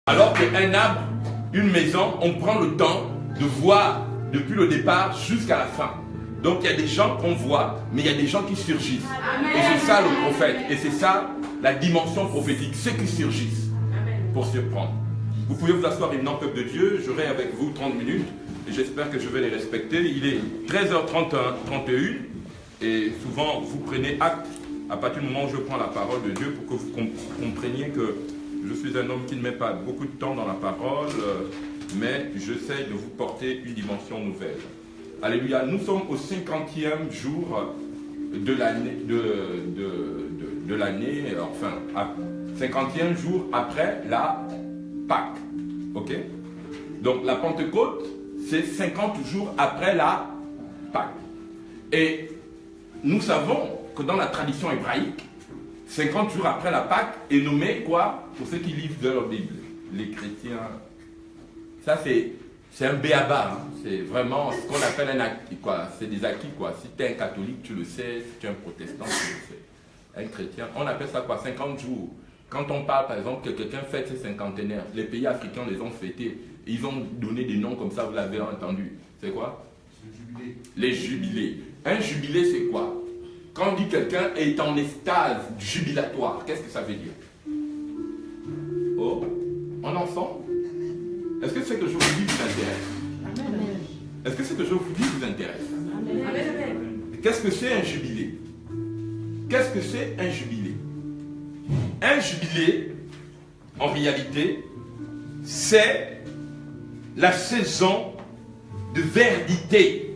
Alors qu'un arbre, une maison, on prend le temps de voir depuis le départ jusqu'à la fin. Donc il y a des gens qu'on voit, mais il y a des gens qui surgissent. Amen. Et c'est ça le prophète. Et c'est ça la dimension prophétique, ceux qui surgissent. Amen. Pour surprendre. Vous pouvez vous asseoir, éminent peuple de Dieu. J'aurai avec vous 30 minutes et j'espère que je vais les respecter. Il est 13h31 et souvent vous prenez acte à partir du moment où je prends la parole de Dieu pour que vous compreniez que je suis un homme qui ne met pas beaucoup de temps dans la parole, mais j'essaie de vous porter une dimension nouvelle. Alléluia. Nous sommes au 50e jour de l'année, enfin, 50e jour après la Pâque. Ok? Donc la Pentecôte, c'est 50 jours après la Pâque. Et nous savons que dans la tradition hébraïque, 50 jours après la Pâque est nommé quoi? Pour ceux qui lisent de leur Bible, les chrétiens. Ça c'est un béaba, hein. C'est vraiment ce qu'on appelle un acquis, quoi. C'est des acquis, quoi. Si tu es un catholique, tu le sais. Si tu es un protestant, tu le sais. Un chrétien, on appelle ça quoi? 50 jours. Quand on parle, par exemple, que quelqu'un fête ses cinquantenaires, les pays africains les ont fêtés. Ils ont donné des noms comme ça, vous l'avez entendu. C'est quoi? Les jubilés. Un jubilé, c'est quoi? Quand on dit quelqu'un est en extase jubilatoire, qu'est-ce que ça veut dire? Oh, on entend? Est-ce que ce que je vous dis vous intéresse? Amen. Est-ce que ce que je vous dis vous intéresse? Amen. Qu'est-ce que c'est un jubilé? Qu'est-ce que c'est un jubilé? Un jubilé, en réalité, c'est la saison de verdité,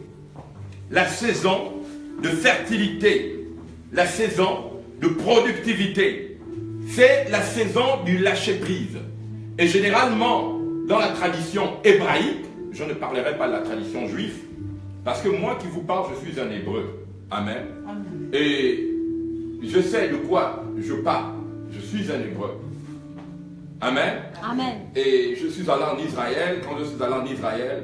la saison de fertilité, la saison de productivité. C'est la saison du lâcher-prise. Et généralement, dans la tradition hébraïque, je ne parlerai pas de la tradition juive, parce que moi qui vous parle, je suis un hébreu. Amen. Amen. Et je sais de quoi je parle. Je suis un hébreu. Amen. Amen. Et je suis allé en Israël. Quand je suis allé en Israël,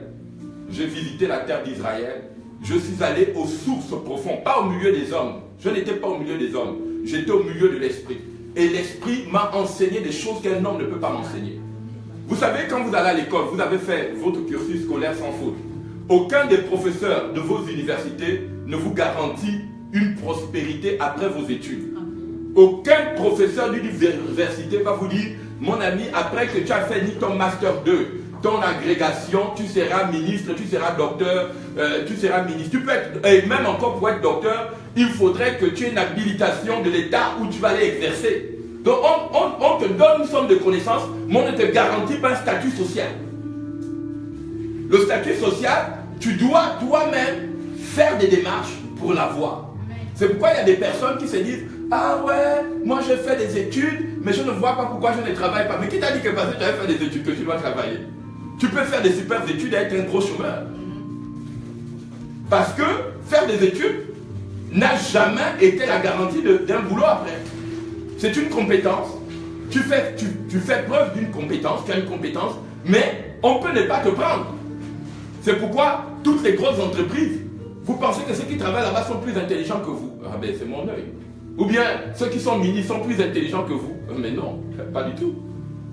j'ai visité la terre d'Israël. Je suis allé aux sources profondes, pas au milieu des hommes. Je n'étais pas au milieu des hommes. J'étais au milieu de l'esprit. Et l'esprit m'a enseigné des choses qu'un homme ne peut pas m'enseigner. Vous savez, quand vous allez à l'école, vous avez fait votre cursus scolaire sans faute. Aucun des professeurs de vos universités ne vous garantit une prospérité après vos études. Aucun professeur d'université va vous dire, mon ami, après que tu as fait ni ton master 2, ton agrégation, tu seras ministre, tu seras docteur, tu seras ministre. Tu peux être, et même encore pour être docteur, il faudrait que tu aies une habilitation de l'État où tu vas aller exercer. Donc on te donne une somme de connaissances, mais on ne te garantit pas un statut social. Le statut social, tu dois toi-même faire des démarches pour l'avoir. C'est pourquoi il y a des personnes qui se disent, ah ouais, moi j'ai fait des études, mais je ne vois pas pourquoi je ne travaille pas. Mais qui t'a dit que parce que tu as fait des études que tu dois travailler? Tu peux faire des super études et être un gros chômeur. Parce que faire des études n'a jamais été la garantie d'un boulot après. C'est une compétence. Tu fais preuve d'une compétence, tu as une compétence, mais on peut ne pas te prendre. C'est pourquoi toutes les grosses entreprises, vous pensez que ceux qui travaillent là-bas sont plus intelligents que vous? Ah ben c'est mon œil. Ou bien ceux qui sont ministres sont plus intelligents que vous? Mais non, pas du tout.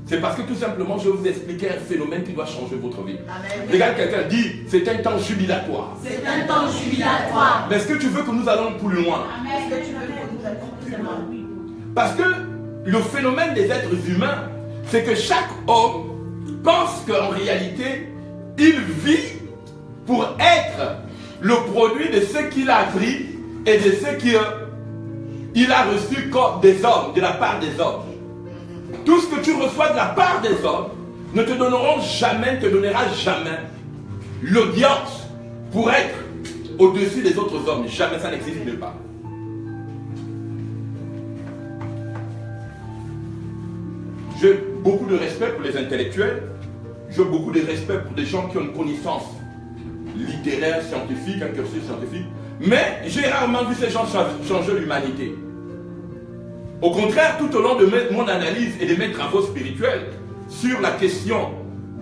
C'est parce que tout simplement je vais vous expliquer un phénomène qui doit changer votre vie. Amen. Regarde, quelqu'un dit, c'est un temps jubilatoire. C'est un temps jubilatoire. Mais est-ce que tu veux que nous allons plus loin? Amen. Est-ce que tu veux que nous allons plus loin? Parce que le phénomène des êtres humains, c'est que chaque homme pense qu'en réalité, il vit pour être le produit de ce qu'il a appris et de ce qu'il a reçu comme des hommes, de la part des hommes. Tout ce que tu reçois de la part des hommes ne te donnera jamais l'audience pour être au-dessus des autres hommes. Jamais, ça n'existe nulle part. J'ai beaucoup de respect pour les intellectuels. J'ai beaucoup de respect pour des gens qui ont une connaissance littéraire, scientifique, un cursus scientifique. Mais j'ai rarement vu ces gens changer l'humanité. Au contraire, tout au long de mon analyse et de mes travaux spirituels sur la question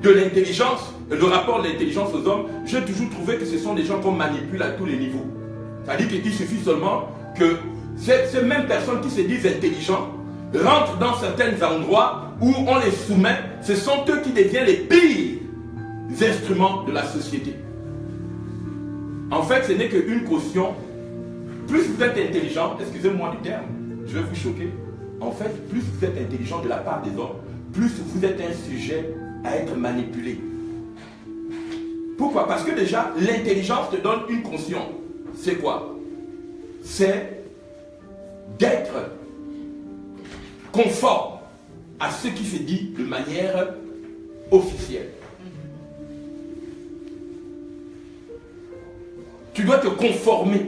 de l'intelligence, le rapport de l'intelligence aux hommes, j'ai toujours trouvé que ce sont des gens qu'on manipule à tous les niveaux. C'est-à-dire qu'il suffit seulement que ces mêmes personnes qui se disent intelligentes rentrent dans certains endroits où on les soumet, ce sont eux qui deviennent les pires instruments de la société. En fait, ce n'est qu'une caution. Plus vous êtes intelligent, excusez-moi du terme, je vais vous choquer. En fait, plus vous êtes intelligent de la part des hommes, plus vous êtes un sujet à être manipulé. Pourquoi? Parce que déjà, l'intelligence te donne une conscience. C'est quoi? C'est d'être conforme à ce qui se dit de manière officielle. Tu dois te conformer.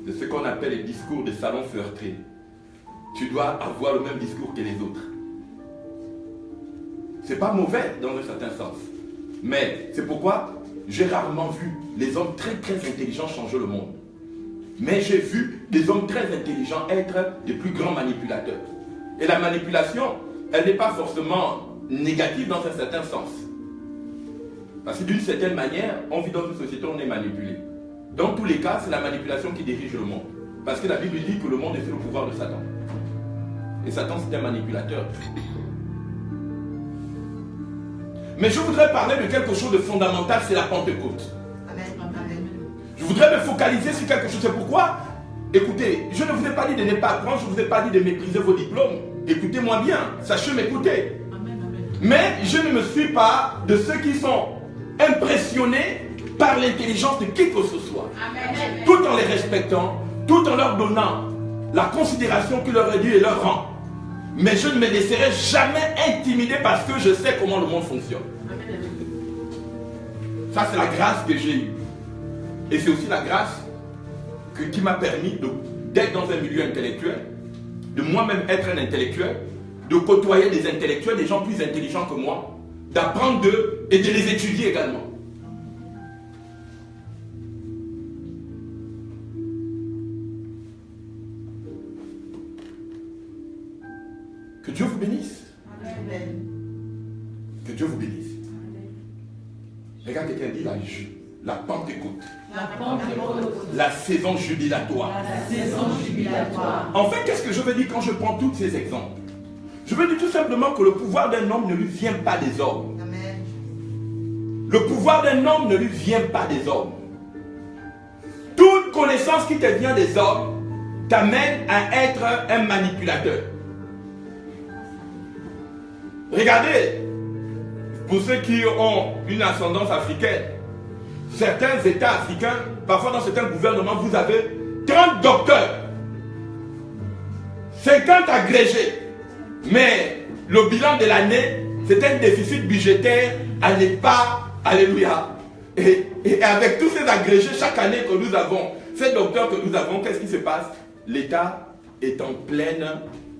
De ce qu'on appelle les discours de salon feutré. Tu dois avoir le même discours que les autres. C'est pas mauvais dans un certain sens. Mais c'est pourquoi j'ai rarement vu les hommes très très intelligents changer le monde. Mais j'ai vu des hommes très intelligents être des plus grands manipulateurs. Et la manipulation, elle n'est pas forcément négative dans un certain sens. Parce que d'une certaine manière, on vit dans une société où on est manipulé. Dans tous les cas, c'est la manipulation qui dirige le monde. Parce que la Bible dit que le monde est sous le pouvoir de Satan. Et Satan, c'est un manipulateur. Mais je voudrais parler de quelque chose de fondamental, c'est la Pentecôte. Amen. Je voudrais me focaliser sur quelque chose. C'est pourquoi, écoutez, je ne vous ai pas dit de ne pas apprendre, je ne vous ai pas dit de mépriser vos diplômes. Écoutez-moi bien, sachez m'écouter. Mais je ne me suis pas de ceux qui sont impressionnés par l'intelligence de qui que ce soit. Amen. Tout en les respectant, tout en leur donnant la considération que leur est due et leur rang. Mais je ne me laisserai jamais intimider parce que je sais comment le monde fonctionne. Amen. Ça, c'est la grâce que j'ai eue. Et c'est aussi la grâce qui m'a permis d'être dans un milieu intellectuel, de moi-même être un intellectuel, de côtoyer des intellectuels, des gens plus intelligents que moi, d'apprendre d'eux et de les étudier également. Que Dieu vous bénisse. Amen. Que Dieu vous bénisse. Amen. Regarde quelqu'un dit la Pentecôte. La Pentecôte. La saison jubilatoire. La saison jubilatoire. En fait, qu'est-ce que je veux dire quand je prends tous ces exemples? Je veux dire tout simplement que le pouvoir d'un homme ne lui vient pas des hommes. Amen. Le pouvoir d'un homme ne lui vient pas des hommes. Toute connaissance qui te vient des hommes t'amène à être un manipulateur. Regardez, pour ceux qui ont une ascendance africaine, certains États africains, parfois dans certains gouvernements, vous avez 30 docteurs, 50 agrégés, mais le bilan de l'année, c'est un déficit budgétaire à ne pas, alléluia. Et avec tous ces agrégés, chaque année que nous avons, ces docteurs que nous avons, qu'est-ce qui se passe? L'État est en pleine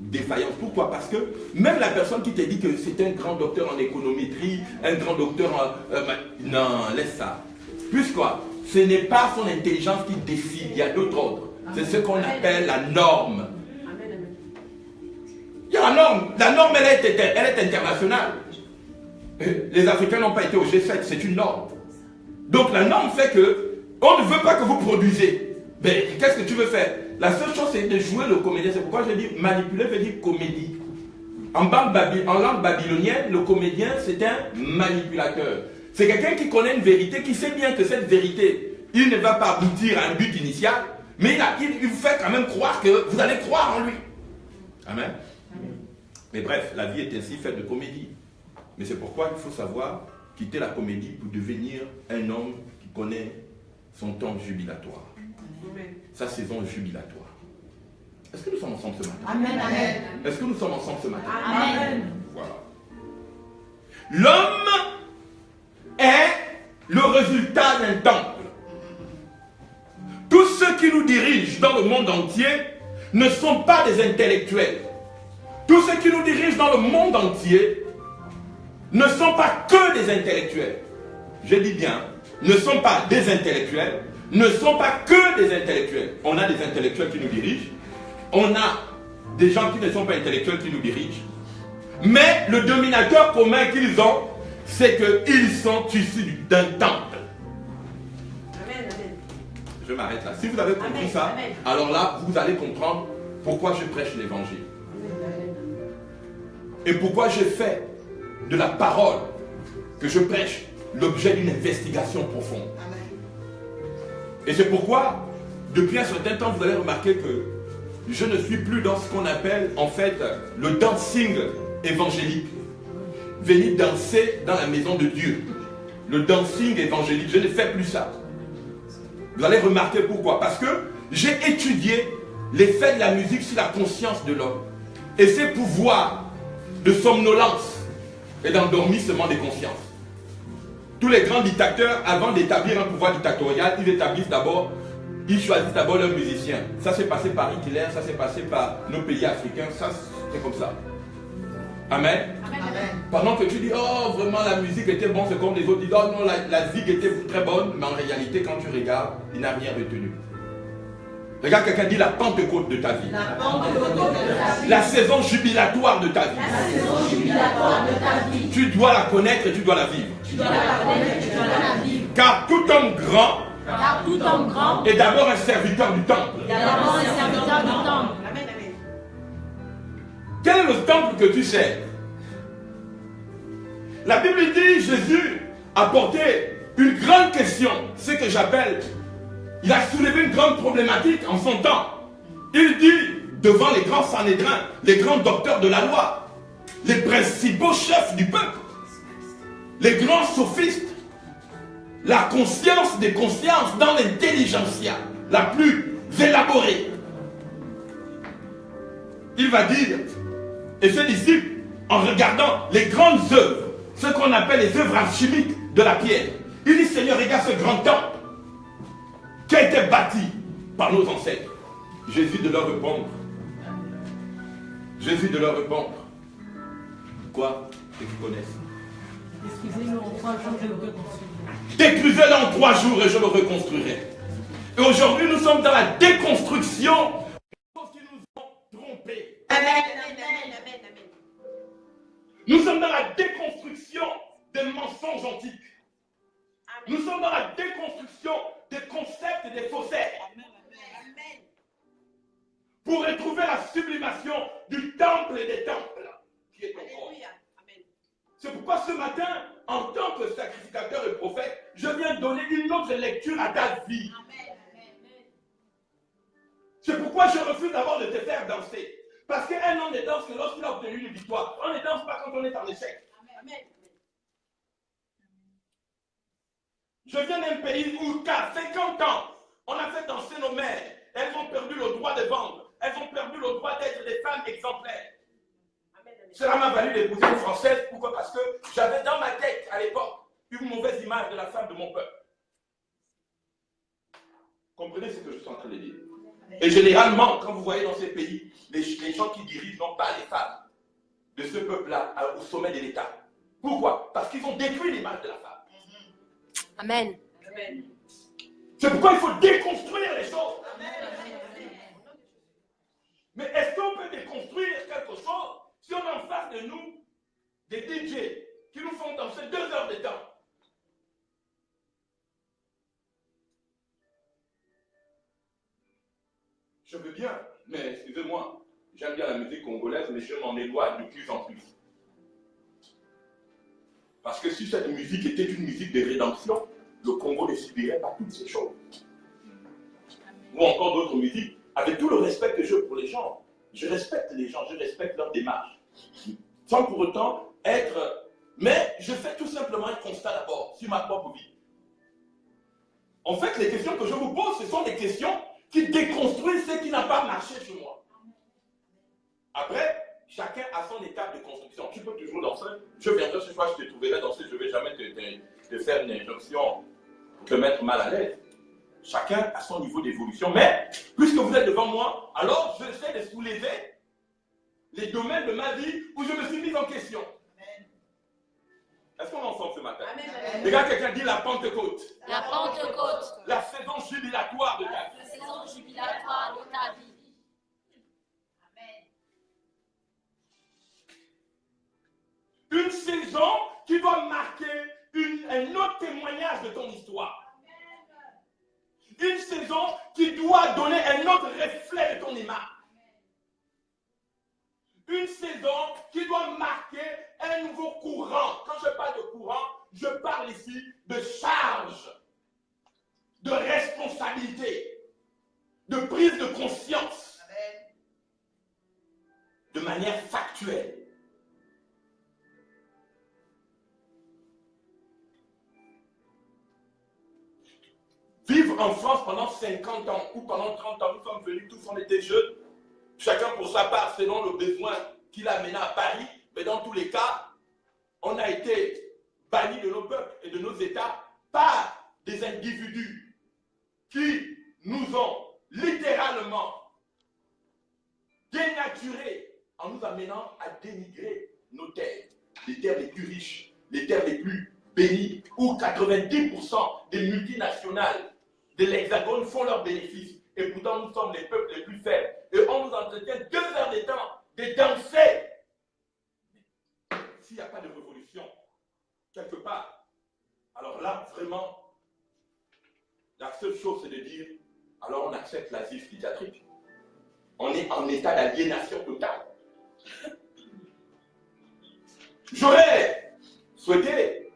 défaillance. Pourquoi? Parce que même la personne qui te dit que c'est un grand docteur en économétrie, un grand docteur en... non, laisse ça. Plus quoi? Ce n'est pas son intelligence qui décide, il y a d'autres ordres. C'est ce qu'on appelle la norme. Il y a la norme elle est internationale. Les Africains n'ont pas été au G7, c'est une norme. Donc la norme fait que on ne veut pas que vous produisez. Mais qu'est-ce que tu veux faire? La seule chose, c'est de jouer le comédien. C'est pourquoi je dis manipuler veut dire comédie. En langue babylonienne, le comédien, c'est un manipulateur. C'est quelqu'un qui connaît une vérité, qui sait bien que cette vérité, il ne va pas aboutir à un but initial, mais il vous fait quand même croire que vous allez croire en lui. Amen. Mais bref, la vie est ainsi faite de comédie. Mais c'est pourquoi il faut savoir quitter la comédie pour devenir un homme qui connaît son temps jubilatoire. Sa saison jubilatoire. Est-ce que nous sommes ensemble ce matin? Amen. Est-ce que nous sommes ensemble ce matin? Amen. Voilà. L'homme est le résultat d'un temple. Tous ceux qui nous dirigent dans le monde entier ne sont pas des intellectuels. Tous ceux qui nous dirigent dans le monde entier ne sont pas que des intellectuels. Je dis bien, ne sont pas des intellectuels, ne sont pas que des intellectuels. On a des intellectuels qui nous dirigent, on a des gens qui ne sont pas intellectuels qui nous dirigent, mais le dominateur commun qu'ils ont, c'est qu'ils sont issus d'un temple. Amen. je m'arrête là. Si vous avez compris ça, alors là, vous allez comprendre pourquoi je prêche l'évangile. Et pourquoi je fais de la parole que je prêche l'objet d'une investigation profonde. Et c'est pourquoi, depuis un certain temps, vous allez remarquer que je ne suis plus dans ce qu'on appelle en fait le dancing évangélique. Venir danser dans la maison de Dieu. Le dancing évangélique, je ne fais plus ça. Vous allez remarquer pourquoi. Parce que j'ai étudié l'effet de la musique sur la conscience de l'homme. Et ses pouvoirs de somnolence et d'endormissement des consciences. Tous les grands dictateurs, avant d'établir un pouvoir dictatorial, ils choisissent d'abord leurs musiciens. Ça s'est passé par Hitler, ça s'est passé par nos pays africains, ça c'est comme ça. Amen. Amen. Pendant que tu dis, oh vraiment la musique était bonne, c'est comme les autres disent, oh non la zig était très bonne, mais en réalité quand tu regardes, il n'a rien retenu. Regarde quelqu'un dit la Pentecôte de ta vie. La Pentecôte de ta vie. La saison jubilatoire de ta vie. La saison jubilatoire de ta vie. Tu dois la connaître et tu dois la vivre. Tu dois la connaître et tu dois la vivre. Car tout homme grand est d'abord un serviteur du temple. D'abord un serviteur du temple. Amen, amen. Quel est le temple que tu sers? La Bible dit Jésus a porté une grande question, ce que j'appelle. Il a soulevé une grande problématique en son temps. Il dit, devant les grands Sanhédrins, les grands docteurs de la loi, les principaux chefs du peuple, les grands sophistes, la conscience des consciences dans l'intelligentsia la plus élaborée. Il va dire, et ses disciples, en regardant les grandes œuvres, ce qu'on appelle les œuvres alchimiques de la pierre, il dit, Seigneur, regarde ce grand temple qui a été bâti par nos ancêtres. Jésus de leur répondre. Jésus de leur répondre. Quoi? Ceux qui connaissent. Excusez-le en 3 jours, je le reconstruirai. Détruisez-le en 3 jours et je le reconstruirai. Et aujourd'hui, nous sommes dans la déconstruction de ceux qui nous ont trompés. Amen, amen, amen, amen. Nous sommes dans la déconstruction des mensonges antiques. Nous sommes dans la déconstruction des concepts et des faussaires. Pour retrouver la sublimation du temple et des temples qui est en corps. C'est pourquoi ce matin, en tant que sacrificateur et prophète, je viens donner une autre lecture à ta vie. C'est pourquoi je refuse d'abord de te faire danser. Parce qu'un homme ne danse que lorsqu'il a obtenu une victoire. On ne danse pas quand on est en échec. Amen. Je viens d'un pays où, qu'à 50 ans, on a fait danser nos mères. Elles ont perdu le droit de vendre. Elles ont perdu le droit d'être des femmes exemplaires. Cela m'a valu d'épouser une Française. Pourquoi? Parce que j'avais dans ma tête, à l'époque, une mauvaise image de la femme de mon peuple. Comprenez ce que je suis en train de dire? Et généralement, quand vous voyez dans ces pays, les gens qui dirigent n'ont pas les femmes de ce peuple-là au sommet de l'État. Pourquoi? Parce qu'ils ont détruit l'image de la femme. Amen. C'est pourquoi il faut déconstruire les choses. Amen. Mais est-ce qu'on peut déconstruire quelque chose si on a en face de nous des DJ qui nous font danser 2 heures de temps? Je veux bien, mais excusez-moi, j'aime bien la musique congolaise, mais je m'en éloigne de plus en plus. Parce que si cette musique était une musique de rédemption, le Congo ne subirait pas toutes ces choses. Ou encore d'autres musiques, avec tout le respect que j'ai pour les gens. Je respecte les gens, je respecte leur démarche. Sans pour autant être... Mais je fais tout simplement un constat d'abord sur ma propre vie. En fait, les questions que je vous pose, ce sont des questions qui déconstruisent ce qui n'a pas marché chez moi. Après, chacun a son étape de construction. Tu peux toujours danser. Je viendrai ce soir, je te trouverai danser. Je ne vais jamais te faire une injonction pour te mettre mal à l'aise. Chacun a son niveau d'évolution. Mais, puisque vous êtes devant moi, alors j'essaie de soulever les domaines de ma vie où je me suis mis en question. Est-ce qu'on est ensemble ce matin? Amen. Regarde, quelqu'un dit la Pentecôte. La Pentecôte. La saison jubilatoire de ta vie. La saison jubilatoire de ta vie. Une saison qui doit marquer un autre témoignage de ton histoire. Une saison donner un autre reflet de ton image. Une saison qui doit marquer un nouveau courant. Quand je parle de courant, je parle ici de charge, de responsabilité, de prise de conscience, de manière factuelle. Vivre en France pendant 50 ans ou pendant 30 ans, nous sommes venus, tous on était jeunes, chacun pour sa part selon le besoin qu'il a mené à Paris, mais dans tous les cas, on a été bannis de nos peuples et de nos États par des individus qui nous ont littéralement dénaturés en nous amenant à dénigrer nos terres, les terres les plus riches, les terres les plus bénies, où 90% des multinationales de l'Hexagone font leurs bénéfices. Et pourtant, nous sommes les peuples les plus faibles. Et on nous entretient 2 heures de temps de danser. S'il n'y a pas de révolution, quelque part, alors là, vraiment, la seule chose, c'est de dire, alors on accepte l'asile psychiatrique. On est en état d'aliénation totale. J'aurais souhaité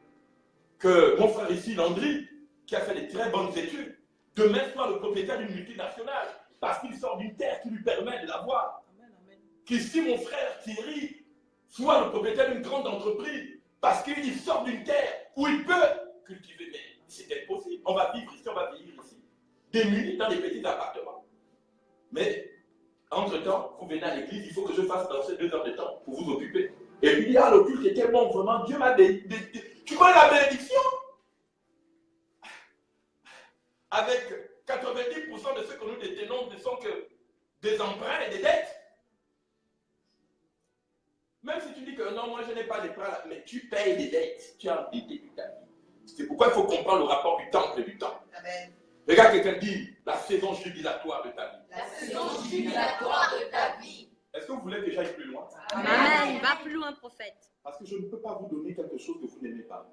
que mon frère ici, Landry, qui a fait de très bonnes études, demain soit le propriétaire d'une multinationale, parce qu'il sort d'une terre qui lui permet de l'avoir. Qu'ici, mon frère Thierry soit le propriétaire d'une grande entreprise, parce qu'il sort d'une terre où il peut cultiver. Mais c'est impossible. On va vivre ici, on va vivre ici, démunis dans des petits appartements. Mais, entre-temps, vous venez à l'église, il faut que je fasse danser 2 heures de temps pour vous occuper. Et puis, le culte était bon, vraiment, Dieu m'a béni. Tu connais la bénédiction? Avec 90% de ceux que nous détenons ne sont que des emprunts et des dettes. Même si tu dis que non, moi je n'ai pas les prêts, mais tu payes des dettes, tu as endetté toute ta vie. C'est pourquoi il faut comprendre le rapport du temple et du temps. Amen. Regarde quelqu'un dit la saison jubilatoire de ta vie. La saison jubilatoire de ta vie. Est-ce que vous voulez que j'aille plus loin? Amen. Va plus loin, prophète. Parce que je ne peux pas vous donner quelque chose que vous n'aimez pas.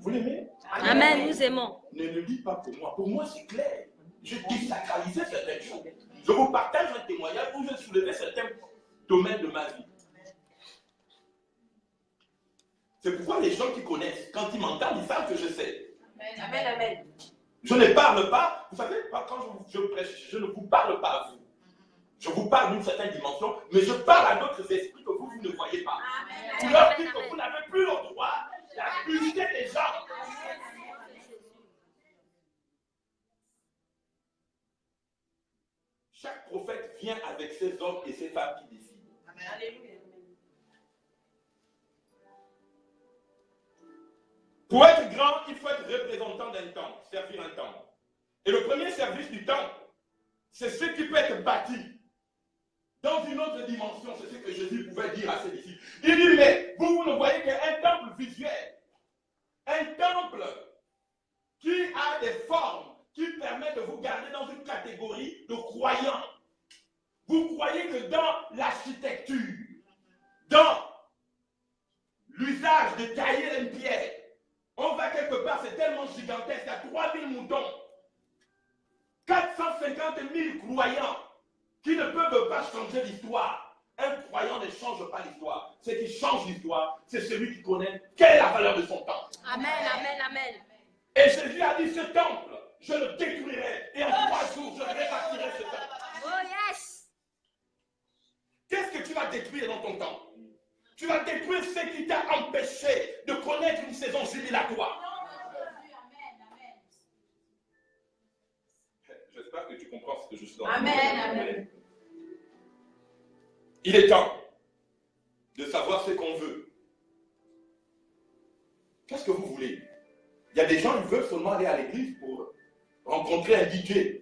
Vous l'aimez? Amen, nous aimons. Ne le dites pas pour moi. Pour moi, c'est clair. Je désacralisais certaines choses. Je vous partage un témoignage où je soulevais certains domaines de ma vie. C'est pourquoi les gens qui connaissent, quand ils m'entendent, ils savent que je sais. Amen, amen. Je ne parle pas, vous savez, quand je prêche, je ne vous parle pas à vous. Je vous parle d'une certaine dimension, mais je parle à d'autres esprits que vous ne voyez pas. Vous leur dites que vous n'avez plus le droit d'accuser les gens. Chaque prophète vient avec ses hommes et ses femmes qui décident. Alléluia. Pour être grand, il faut être représentant d'un temple, servir un temple. Et le premier service du temple, c'est ce qui peut être bâti dans une autre dimension. C'est ce que Jésus pouvait dire à ses disciples. Il dit, mais vous ne voyez qu'un temple visuel, un temple qui a des formes, qui permet de vous garder dans une catégorie de croyants. Vous croyez que dans l'architecture, dans l'usage de tailler une pierre, on va quelque part, c'est tellement gigantesque, il y a 3000 moutons, 450 000 croyants qui ne peuvent pas changer l'histoire. Un croyant ne change pas l'histoire. Ce qui change l'histoire, c'est celui qui connaît quelle est la valeur de son temple. Amen, amen, amen. Et Jésus a dit, ce temple, je le détruirai. Et en 3 jours, je rebâtirai ce temple. Oh yes! Qu'est-ce que tu vas détruire dans ton temple? Tu vas détruire ce qui t'a empêché de connaître une saison jubilatoire. J'espère que tu comprends ce que je suis dans. Amen, amen. Il est temps de savoir ce qu'on veut. Qu'est-ce que vous voulez? Il y a des gens qui veulent seulement aller à l'église pour rencontrer un DJ,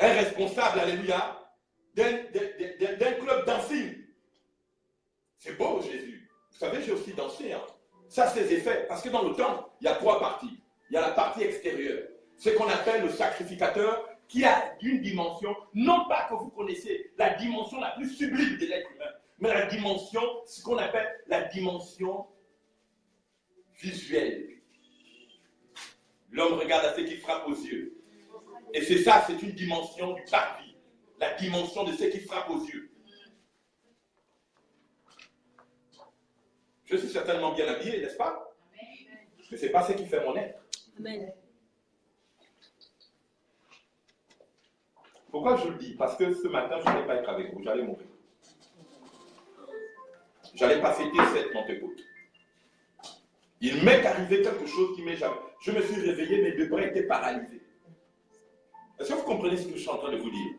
un responsable, alléluia, d'un club dancing. C'est beau, Jésus. Vous savez, j'ai aussi dansé. Hein. Ça, c'est ses effets. Parce que dans le temple, il y a 3 parties. Il y a la partie extérieure. Ce qu'on appelle le sacrificateur, qui a une dimension, non pas que vous connaissez, la dimension la plus sublime de l'être humain, mais la dimension, ce qu'on appelle la dimension visuelle. L'homme regarde à ce qui frappe aux yeux. Et c'est ça, c'est une dimension du parvis, la dimension de ce qui frappe aux yeux. Je suis certainement bien habillé, n'est-ce pas? Parce que ce n'est pas ce qui fait mon être. Amen. Pourquoi je le dis? Parce que ce matin, je n'allais pas être avec vous, j'allais mourir. J'allais pas fêter cette Pentecôte. Il m'est arrivé quelque chose qui m'est jamais... Je me suis réveillé, mes deux bras étaient paralysés. Est-ce que vous comprenez ce que je suis en train de vous dire?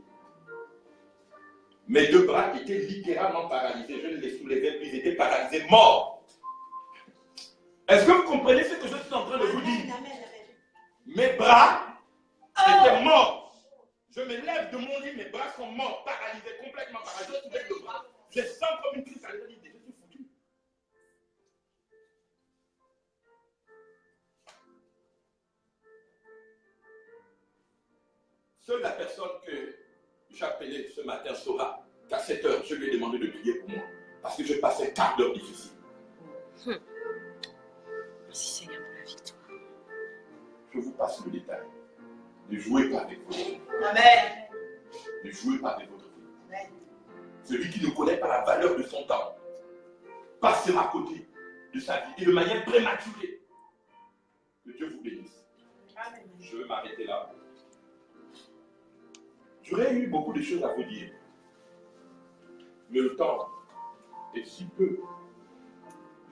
Mes deux bras étaient littéralement paralysés. Je ne les soulevais plus, ils étaient paralysés, morts. Est-ce que vous comprenez ce que je suis en train de vous dire? Mes bras étaient morts. Je me lève de mon lit, mes bras sont morts, paralysés, complètement paralysés. Je soulève le bras. Je sens comme une crise à l'idée. Je suis foutu. Seule la personne que j'appelais ce matin saura qu'à 7 heures, je lui ai demandé de prier pour moi. Parce que je passais 4 heures difficiles. Merci Seigneur pour la victoire. Je vous passe le détail. Ne jouez pas avec votre vie. Amen. Ne jouez pas avec votre vie. Amen. Celui qui ne connaît pas la valeur de son temps passera à côté de sa vie et de manière prématurée. Que Dieu vous bénisse. Amen. Je vais m'arrêter là. J'aurais eu beaucoup de choses à vous dire. Mais le temps est si peu.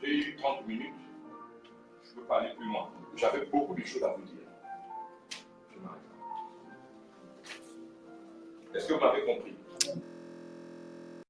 J'ai eu 30 minutes. Je ne peux pas aller plus loin. J'avais beaucoup de choses à vous dire. Je m'arrête là. Est-ce que vous m'avez compris?